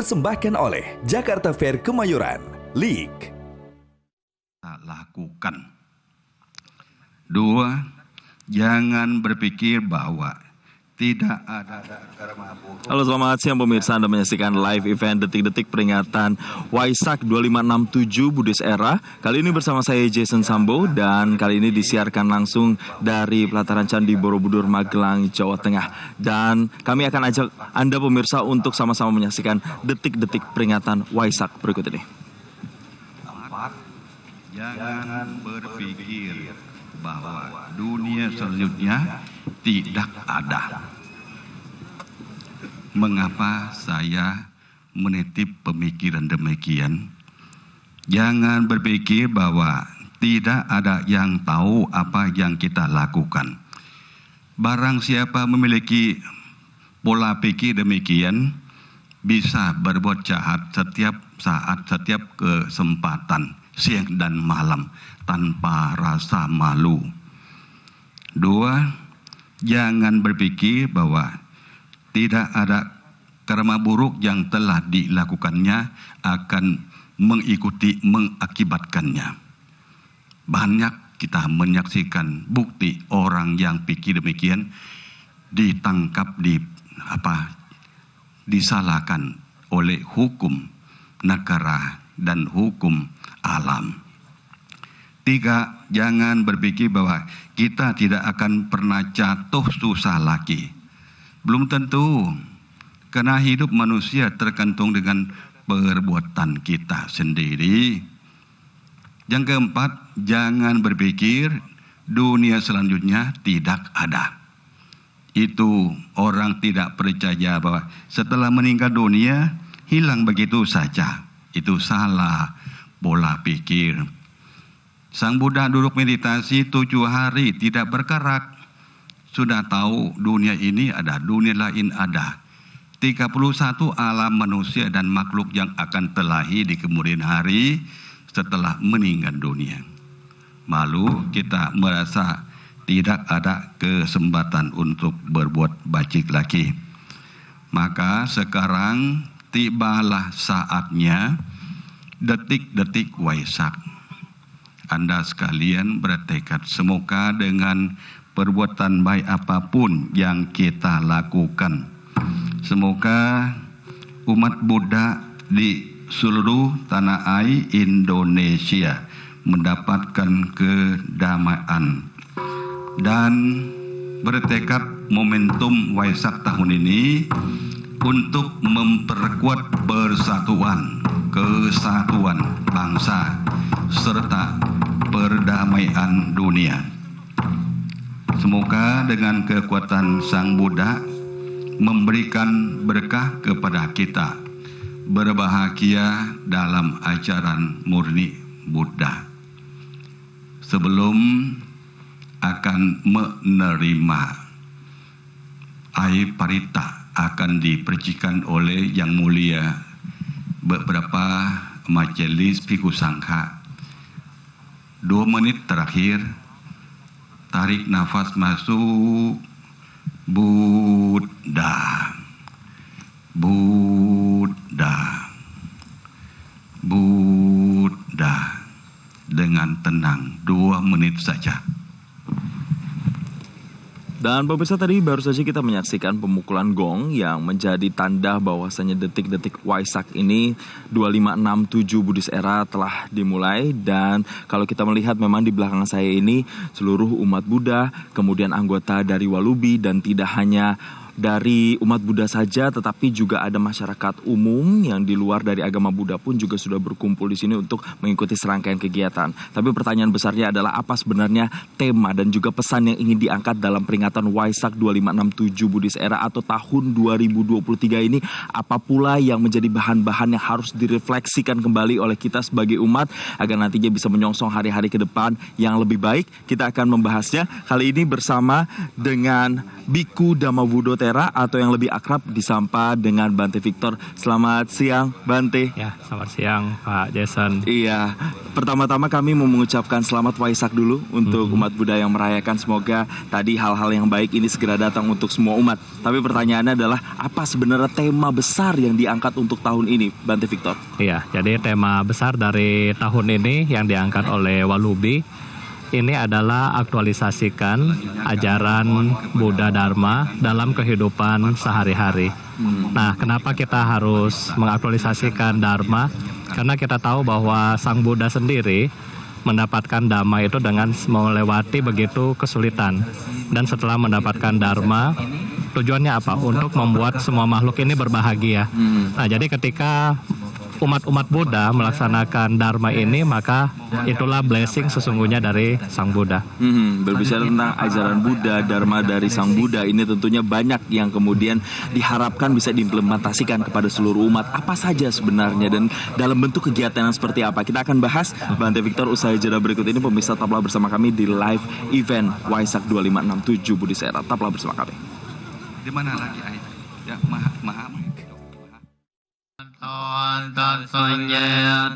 dipersembahkan oleh Jakarta Fair Kemayoran, LIK. Lakukan. 2. Jangan berpikir bahwa tidak ada karma buruk. Halo, selamat siang pemirsa, Anda menyaksikan live event detik-detik peringatan Waisak 2567 Buddhist Era. Kali ini bersama saya Jason Sambo, dan kali ini disiarkan langsung dari pelataran Candi Borobudur, Magelang, Jawa Tengah. Dan kami akan ajak Anda pemirsa untuk sama-sama menyaksikan detik-detik peringatan Waisak berikut ini. 4. Jangan berpikir bahwa dunia selanjutnya tidak ada. Mengapa saya menitip pemikiran demikian? Jangan berpikir bahwa tidak ada yang tahu apa yang kita lakukan. Barang siapa memiliki pola pikir demikian, bisa berbuat jahat setiap saat, setiap kesempatan, siang dan malam, tanpa rasa malu. 2. Jangan berpikir bahwa tidak ada karma buruk yang telah dilakukannya akan mengakibatkannya. Banyak kita menyaksikan bukti orang yang pikir demikian ditangkap, disalahkan oleh hukum negara dan hukum alam. 3. Jangan berpikir bahwa kita tidak akan pernah jatuh susah lagi. Belum tentu, karena hidup manusia tergantung dengan perbuatan kita sendiri. Yang keempat, jangan berpikir dunia selanjutnya tidak ada. Itu orang tidak percaya bahwa setelah meninggal dunia hilang begitu saja. Itu salah pola pikir. Sang Buddha duduk meditasi 7 hari tidak bergerak. Sudah tahu dunia ini ada, dunia lain ada. 31 alam manusia dan makhluk yang akan terlahir di kemudian hari setelah meninggal dunia. Malu kita merasa tidak ada kesempatan untuk berbuat baik lagi. Maka sekarang tibalah saatnya detik-detik Waisak. Anda sekalian bertekad semoga dengan perbuatan baik apapun yang kita lakukan, semoga umat Buddha di seluruh tanah air Indonesia mendapatkan kedamaian, dan bertekad momentum Waisak tahun ini untuk memperkuat persatuan, kesatuan bangsa serta perdamaian dunia. Semoga dengan kekuatan Sang Buddha memberikan berkah kepada kita, berbahagia dalam ajaran murni Buddha. Sebelum akan menerima air parita akan dipercikan oleh Yang Mulia beberapa majelis Bhikkhu Sangha. 2 menit terakhir, tarik nafas masuk, Buddha, Buddha, Buddha, dengan tenang 2 menit saja. Dan pemirsa, tadi baru saja kita menyaksikan pemukulan gong yang menjadi tanda bahwasanya detik-detik Waisak ini 2567 Buddhist Era telah dimulai. Dan kalau kita melihat memang di belakang saya ini seluruh umat Buddha, kemudian anggota dari Walubi, dan tidak hanya dari umat Buddha saja, tetapi juga ada masyarakat umum yang di luar dari agama Buddha pun juga sudah berkumpul di sini untuk mengikuti serangkaian kegiatan. Tapi pertanyaan besarnya adalah apa sebenarnya tema dan juga pesan yang ingin diangkat dalam peringatan Waisak 2567 Buddhist Era atau tahun 2023 ini? Apa pula yang menjadi bahan-bahan yang harus direfleksikan kembali oleh kita sebagai umat agar nantinya bisa menyongsong hari-hari ke depan yang lebih baik? Kita akan membahasnya kali ini bersama dengan Bhikkhu Dhammawuddho Era atau yang lebih akrab disapa dengan Bante Victor. Selamat siang Bante. Ya, selamat siang Pak Jason. Iya, pertama-tama kami mau mengucapkan selamat Waisak dulu untuk umat Buddha yang merayakan. Semoga tadi hal-hal yang baik ini segera datang untuk semua umat. Tapi pertanyaannya adalah apa sebenarnya tema besar yang diangkat untuk tahun ini, Bante Victor? Iya, jadi tema besar dari tahun ini yang diangkat oleh Walubi ini adalah aktualisasikan ajaran Buddha Dharma dalam kehidupan sehari-hari. Nah, kenapa kita harus mengaktualisasikan Dharma? Karena kita tahu bahwa Sang Buddha sendiri mendapatkan Dhamma itu dengan melewati begitu kesulitan. Dan setelah mendapatkan Dharma, tujuannya apa? Untuk membuat semua makhluk ini berbahagia. Nah, jadi ketika umat-umat Buddha melaksanakan Dharma ini, maka itulah blessing sesungguhnya dari Sang Buddha. Berbicara tentang ajaran Buddha, Dharma dari Sang Buddha, ini tentunya banyak yang kemudian diharapkan bisa diimplementasikan kepada seluruh umat. Apa saja sebenarnya dan dalam bentuk kegiatan yang seperti apa? Kita akan bahas Bante Victor usai jeda berikut ini. Pemirsa, tetaplah bersama kami di live event Waisak 2567 Buddhist Era. Tetaplah bersama kami. Di mana lagi ayat? Ya, maha. ตอนตัดสัญญา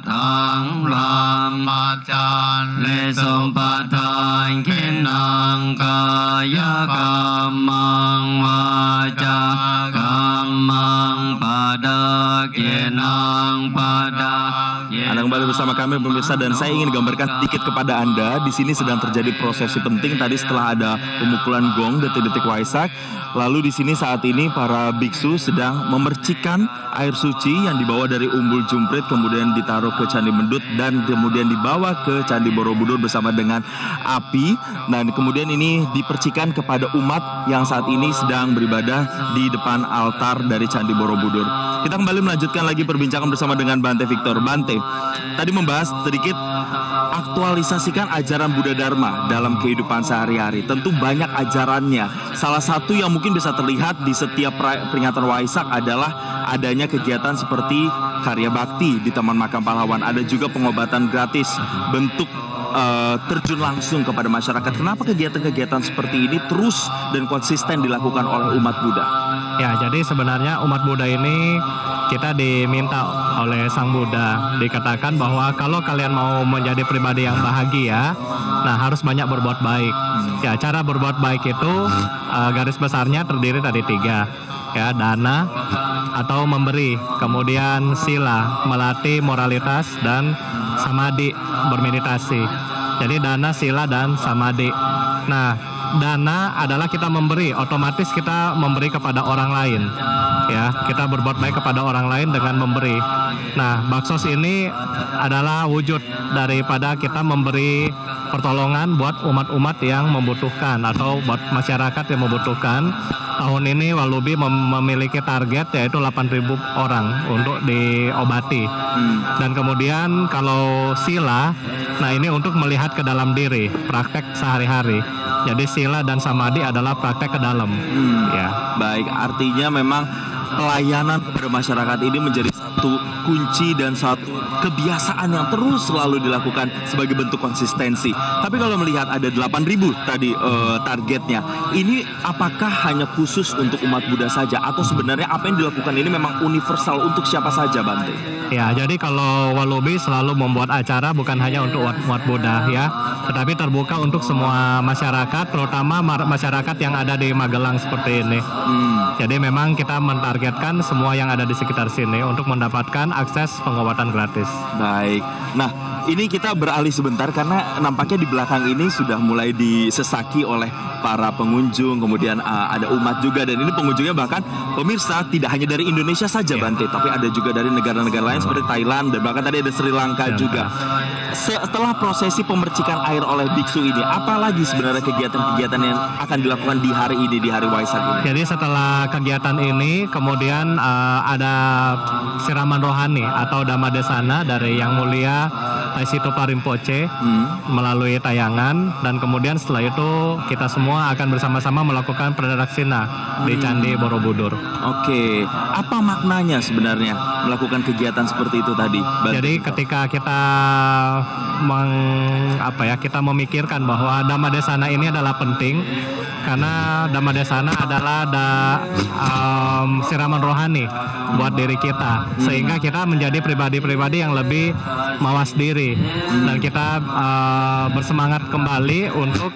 ทังรามมาจารเลสมปทานขินังกายกรรมังวาจากรรมังปะดาเกนังปะดา Anda kembali bersama kami pemirsa, dan saya ingin gambarkan sedikit kepada Anda. Di sini sedang terjadi prosesi penting tadi setelah ada pemukulan gong detik-detik Waisak. Lalu di sini saat ini para biksu sedang memercikan air suci yang dibawa dari Umbul Jumprit, kemudian ditaruh ke Candi Mendut dan kemudian dibawa ke Candi Borobudur bersama dengan api. Dan kemudian ini dipercikan kepada umat yang saat ini sedang beribadah di depan altar dari Candi Borobudur. Kita kembali melanjutkan lagi perbincangan bersama dengan Bante Victor. Bante, tadi membahas sedikit aktualisasikan ajaran Buddha Dharma dalam kehidupan sehari-hari. Tentu banyak ajarannya. Salah satu yang mungkin bisa terlihat di setiap peringatan Waisak adalah adanya kegiatan seperti karya bakti di Taman Makam Pahlawan. Ada juga pengobatan gratis, bentuk terjun langsung kepada masyarakat. Kenapa kegiatan-kegiatan seperti ini terus dan konsisten dilakukan oleh umat Buddha? Ya, jadi sebenarnya umat Buddha ini kita diminta oleh Sang Buddha, dikatakan bahwa kalau kalian mau menjadi pribadi yang bahagia, nah harus banyak berbuat baik. Ya, cara berbuat baik itu garis besarnya terdiri dari 3. Ya, dana atau memberi, kemudian sila, melatih moralitas, dan samadhi, bermeditasi. Jadi dana, sila, dan samadhi. Nah, dana adalah kita memberi, otomatis kita memberi kepada orang lain. Ya, kita berbuat baik kepada orang lain dengan memberi. Nah, baksos ini adalah wujud daripada kita memberi pertolongan buat umat-umat yang membutuhkan atau buat masyarakat yang membutuhkan. Tahun ini Walubi memiliki target yaitu 8.000 orang untuk diobati. Dan kemudian kalau sila, nah ini untuk melihat ke dalam diri, praktek sehari-hari. Jadi sila dan samadhi adalah praktek ke dalam. Ya. Baik, artinya memang pelayanan kepada masyarakat ini menjadi satu kunci dan satu kebiasaan yang terus selalu dilakukan sebagai bentuk konsistensi. Tapi kalau melihat ada 8.000 tadi targetnya, ini apakah hanya khusus untuk umat Buddha saja atau sebenarnya apa yang dilakukan ini memang universal untuk siapa saja, Bante? Ya, jadi kalau Walubi selalu membuat acara bukan hanya untuk umat Buddha ya, tetapi terbuka untuk semua masyarakat, terutama masyarakat yang ada di Magelang seperti ini. Jadi memang kita mentargetkan semua yang ada di sekitar sini untuk mendapatkan akses pengobatan gratis. Baik. Nah, ini kita beralih sebentar karena nampaknya di belakang ini sudah mulai disesaki oleh para pengunjung, kemudian ada umat juga, dan ini pengunjungnya bahkan pemirsa tidak hanya dari Indonesia saja, Bante, tapi ada juga dari negara-negara lain seperti Thailand dan bahkan tadi ada Sri Lanka juga. Setelah prosesi pemercikan air oleh biksu ini, apa lagi sebenarnya kegiatan-kegiatan yang akan dilakukan di hari ini, di hari Waisak ini? Jadi setelah kegiatan ini kemudian ada siraman siraman rohani atau Dhammadesana dari Yang Mulia Taisitupa Rinpoche melalui tayangan, dan kemudian setelah itu kita semua akan bersama-sama melakukan pradaksina di Candi Borobudur. Oke, apa maknanya sebenarnya melakukan kegiatan seperti itu tadi, Bante? Jadi ketika kita kita memikirkan bahwa Dhammadesana ini adalah penting, karena Dhammadesana adalah siraman rohani buat diri kita, sehingga kita menjadi pribadi-pribadi yang lebih mawas diri, dan kita bersemangat kembali untuk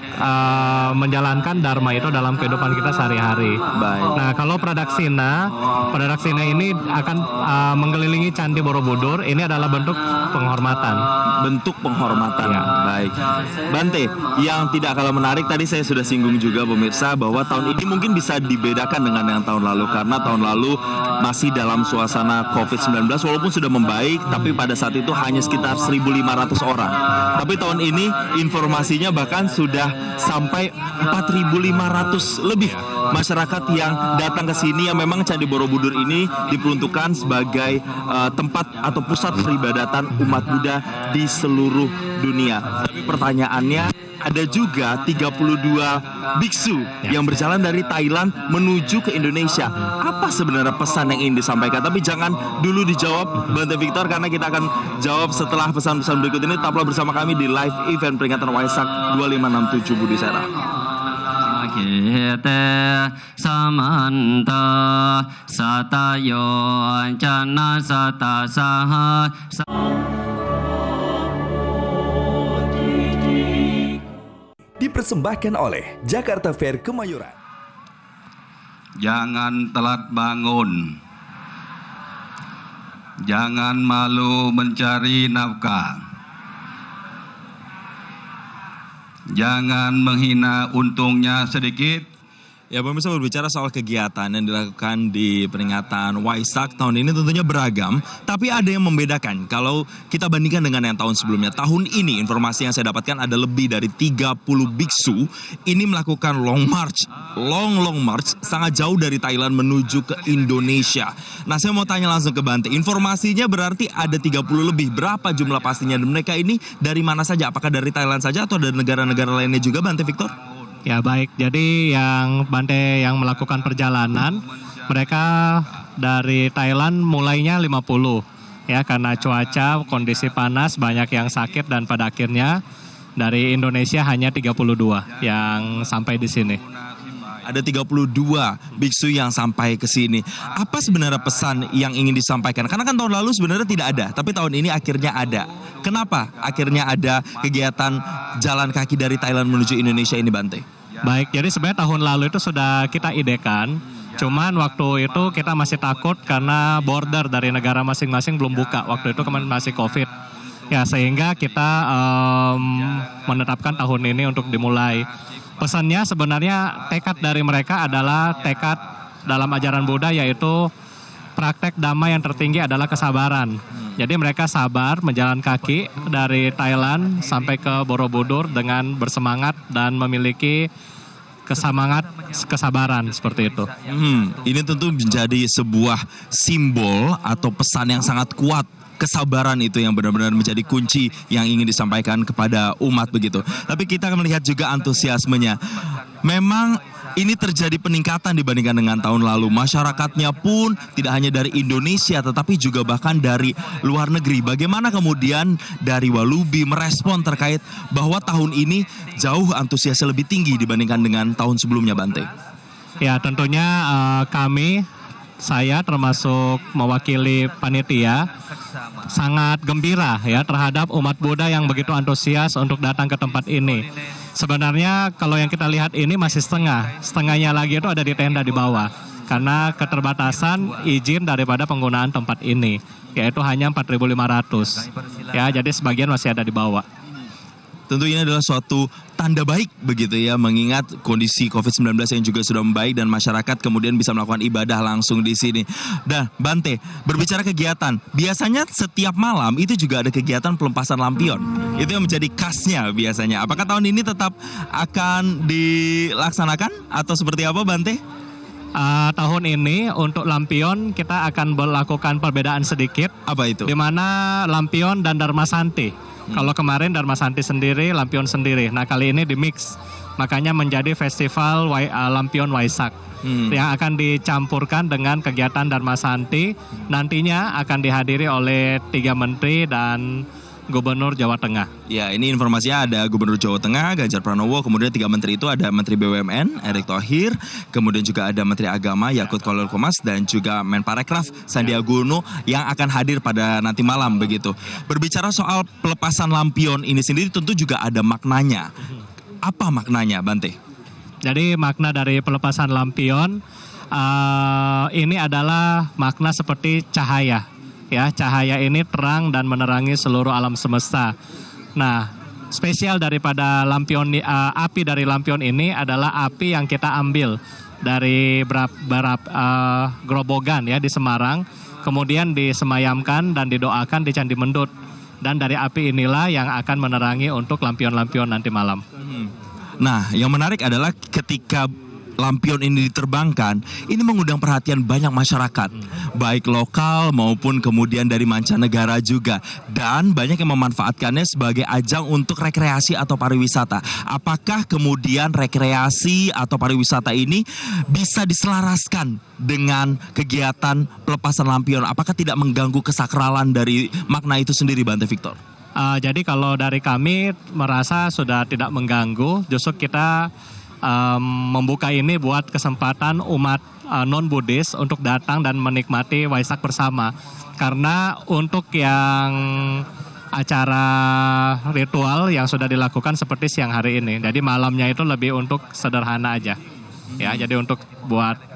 menjalankan dharma itu dalam kehidupan kita sehari-hari. Baik. Nah, kalau pradaksina ini akan mengelilingi Candi Borobudur. Ini adalah bentuk penghormatan. Bentuk penghormatan. Ya. Baik. Bante, yang tidak kalah menarik tadi saya sudah singgung juga pemirsa bahwa tahun ini mungkin bisa dibedakan dengan yang tahun lalu, karena tahun lalu masih dalam suasana COVID-19 walaupun sudah membaik, tapi pada saat itu hanya sekitar 1.500 orang. Tapi tahun ini informasinya bahkan sudah sampai 4.500 lebih masyarakat yang datang ke sini, yang memang Candi Borobudur ini diperuntukkan sebagai tempat atau pusat peribadatan umat Buddha di seluruh dunia. Tapi pertanyaannya, ada juga 32 biksu yang berjalan dari Thailand menuju ke Indonesia. Apa sebenarnya pesan yang ingin disampaikan? Tapi jangan dulu dijawab, Bante Victor, karena kita akan jawab setelah pesan-pesan berikut ini. Tetaplah bersama kami di live event peringatan Waisak 2567 Budi Sera. Kete samanta satayo jana sata saha. Dipersembahkan oleh Jakarta Fair Kemayoran. Jangan telat bangun. Jangan malu mencari nafkah. Jangan menghina untungnya sedikit. Ya, pemirsa, berbicara soal kegiatan yang dilakukan di peringatan Waisak tahun ini tentunya beragam, tapi ada yang membedakan kalau kita bandingkan dengan yang tahun sebelumnya. Tahun ini informasi yang saya dapatkan ada lebih dari 30 biksu ini melakukan long march sangat jauh dari Thailand menuju ke Indonesia. Nah, saya mau tanya langsung ke Bante. Informasinya berarti ada 30 lebih. Berapa jumlah pastinya? Dan mereka ini dari mana saja? Apakah dari Thailand saja atau dari negara-negara lainnya juga, Bante Victor? Ya, baik. Jadi yang Bante yang melakukan perjalanan, mereka dari Thailand mulainya 50. Ya, karena cuaca, kondisi panas, banyak yang sakit, dan pada akhirnya dari Indonesia hanya 32 yang sampai di sini. Ada 32 biksu yang sampai ke sini. Apa sebenarnya pesan yang ingin disampaikan? Karena kan tahun lalu sebenarnya tidak ada, tapi tahun ini akhirnya ada. Kenapa akhirnya ada kegiatan jalan kaki dari Thailand menuju Indonesia ini, Bante? Baik, jadi sebenarnya tahun lalu itu sudah kita idekan. Cuman waktu itu kita masih takut karena border dari negara masing-masing belum buka. Waktu itu kemarin masih COVID. Ya, sehingga kita menetapkan tahun ini untuk dimulai. Pesannya sebenarnya tekad dari mereka adalah tekad dalam ajaran Buddha, yaitu praktek dhamma yang tertinggi adalah kesabaran. Jadi mereka sabar menjalan kaki dari Thailand sampai ke Borobudur dengan bersemangat dan memiliki kesabaran seperti itu. Ini tentu menjadi sebuah simbol atau pesan yang sangat kuat. Kesabaran itu yang benar-benar menjadi kunci yang ingin disampaikan kepada umat begitu. Tapi kita akan melihat juga antusiasmenya. Memang ini terjadi peningkatan dibandingkan dengan tahun lalu. Masyarakatnya pun tidak hanya dari Indonesia tetapi juga bahkan dari luar negeri. Bagaimana kemudian dari Walubi merespon terkait bahwa tahun ini jauh antusiasnya lebih tinggi dibandingkan dengan tahun sebelumnya, Bante? Ya, tentunya saya termasuk mewakili panitia sangat gembira ya terhadap umat Buddha yang begitu antusias untuk datang ke tempat ini. Sebenarnya kalau yang kita lihat ini masih setengahnya lagi itu ada di tenda di bawah karena keterbatasan izin daripada penggunaan tempat ini, yaitu hanya 4.500 ya, jadi sebagian masih ada di bawah. Tentu ini adalah suatu tanda baik begitu ya, mengingat kondisi COVID-19 yang juga sudah membaik dan masyarakat kemudian bisa melakukan ibadah langsung di sini. Dan Bante, berbicara kegiatan, biasanya setiap malam itu juga ada kegiatan pelepasan lampion. Itu yang menjadi khasnya biasanya. Apakah tahun ini tetap akan dilaksanakan atau seperti apa, Bante? tahun ini untuk lampion kita akan melakukan perbedaan sedikit. Apa itu? Di mana lampion dan Dharmasanti. Kalau kemarin Dharmasanti sendiri, lampion sendiri. Nah kali ini di mix. Makanya menjadi festival lampion Waisak. Yang akan dicampurkan dengan kegiatan Dharmasanti. Nantinya akan dihadiri oleh 3 menteri dan Gubernur Jawa Tengah. Ya, ini informasinya ada Gubernur Jawa Tengah, Ganjar Pranowo, kemudian 3 menteri itu ada Menteri BUMN, Erick Thohir, kemudian juga ada Menteri Agama, Yakut Khalil Qomas, dan juga Menparekraf, Sandiaga Uno yang akan hadir pada nanti malam begitu. Berbicara soal pelepasan lampion ini sendiri tentu juga ada maknanya. Apa maknanya, Bante? Jadi makna dari pelepasan lampion ini adalah makna seperti cahaya. Ya, cahaya ini terang dan menerangi seluruh alam semesta. Nah, spesial daripada lampion api dari lampion ini adalah api yang kita ambil dari Grobogan ya di Semarang, kemudian disemayamkan dan didoakan di Candi Mendut. Dan dari api inilah yang akan menerangi untuk lampion-lampion nanti malam. Nah, yang menarik adalah ketika lampion ini diterbangkan, ini mengundang perhatian banyak masyarakat, baik lokal maupun kemudian dari mancanegara juga. Dan banyak yang memanfaatkannya sebagai ajang untuk rekreasi atau pariwisata. Apakah kemudian rekreasi atau pariwisata ini bisa diselaraskan dengan kegiatan pelepasan lampion? Apakah tidak mengganggu kesakralan dari makna itu sendiri, Bante Victor? Jadi kalau dari kami merasa sudah tidak mengganggu, justru kita membuka ini buat kesempatan umat non-Buddhis untuk datang dan menikmati Waisak bersama. Karena untuk yang acara ritual yang sudah dilakukan seperti siang hari ini, jadi malamnya itu lebih untuk sederhana aja, ya. Jadi untuk buat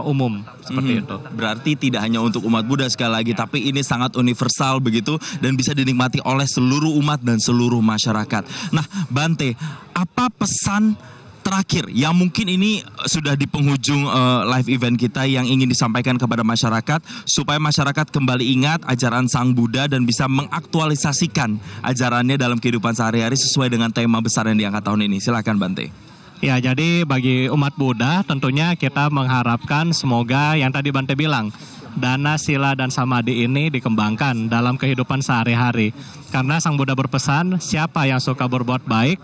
umum seperti itu. Berarti tidak hanya untuk umat Buddha sekali lagi, tapi ini sangat universal begitu dan bisa dinikmati oleh seluruh umat dan seluruh masyarakat. Nah, Bante, apa pesan terakhir yang mungkin ini sudah di penghujung live event kita yang ingin disampaikan kepada masyarakat supaya masyarakat kembali ingat ajaran Sang Buddha dan bisa mengaktualisasikan ajarannya dalam kehidupan sehari-hari sesuai dengan tema besar yang diangkat tahun ini? Silakan, Bante. Ya, jadi bagi umat Buddha tentunya kita mengharapkan semoga yang tadi Bante bilang, dana, sila, dan samadhi ini dikembangkan dalam kehidupan sehari-hari. Karena Sang Buddha berpesan, siapa yang suka berbuat baik,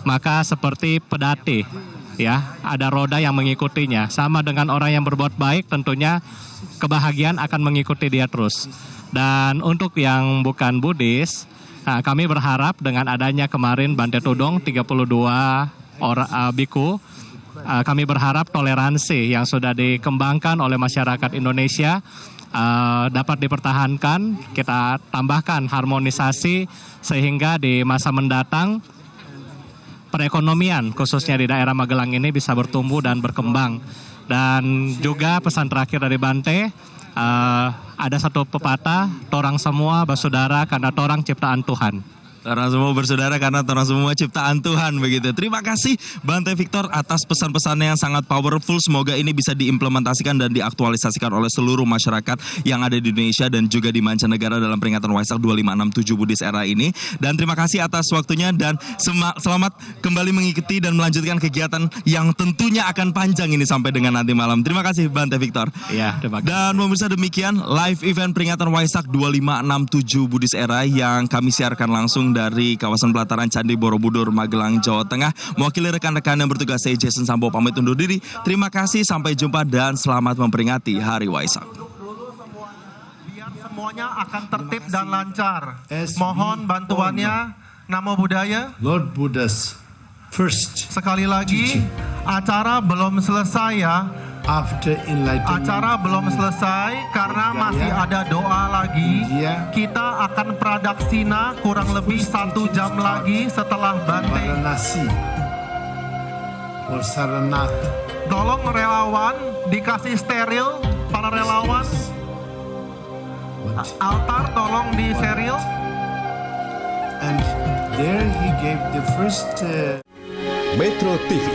maka seperti pedati, ya, ada roda yang mengikutinya. Sama dengan orang yang berbuat baik, tentunya kebahagiaan akan mengikuti dia terus. Dan untuk yang bukan Buddhis, kami berharap dengan adanya kemarin Bante Tudong 32 biku, kami berharap toleransi yang sudah dikembangkan oleh masyarakat Indonesia dapat dipertahankan. Kita tambahkan harmonisasi sehingga di masa mendatang perekonomian khususnya di daerah Magelang ini bisa bertumbuh dan berkembang. Dan juga pesan terakhir dari Bante, ada satu pepatah, torang semua bersaudara karena torang ciptaan Tuhan. Orang semua bersaudara karena orang semua ciptaan Tuhan begitu. Terima kasih Bante Victor atas pesan-pesannya yang sangat powerful. Semoga ini bisa diimplementasikan dan diaktualisasikan oleh seluruh masyarakat yang ada di Indonesia dan juga di mancanegara dalam peringatan Waisak 2567 Buddhis Era ini. Dan terima kasih atas waktunya dan selamat kembali mengikuti dan melanjutkan kegiatan yang tentunya akan panjang ini sampai dengan nanti malam. Terima kasih Bante Victor. Iya, terima kasih. Dan pemirsa, demikian live event peringatan Waisak 2567 Buddhis Era yang kami siarkan langsung dari kawasan pelataran Candi Borobudur, Magelang, Jawa Tengah. Mewakili rekan-rekan yang bertugas, saya Jason Sambo pamit undur diri. Terima kasih, sampai jumpa dan selamat memperingati Hari Waisak. Biar semuanya akan tertib dan lancar. Mohon bantuannya. Namo Buddhaya. Lord Buddha's first. Sekali lagi, acara belum selesai ya. After enlightenment, Acara belum selesai karena masih ada doa lagi. India, Kita akan pradaksina kurang lebih 1 jam lagi setelah Bante. Varanasi or Saranath. Tolong relawan dikasih steril, para relawan. Altar tolong disteril. And there he gave the first Metro TV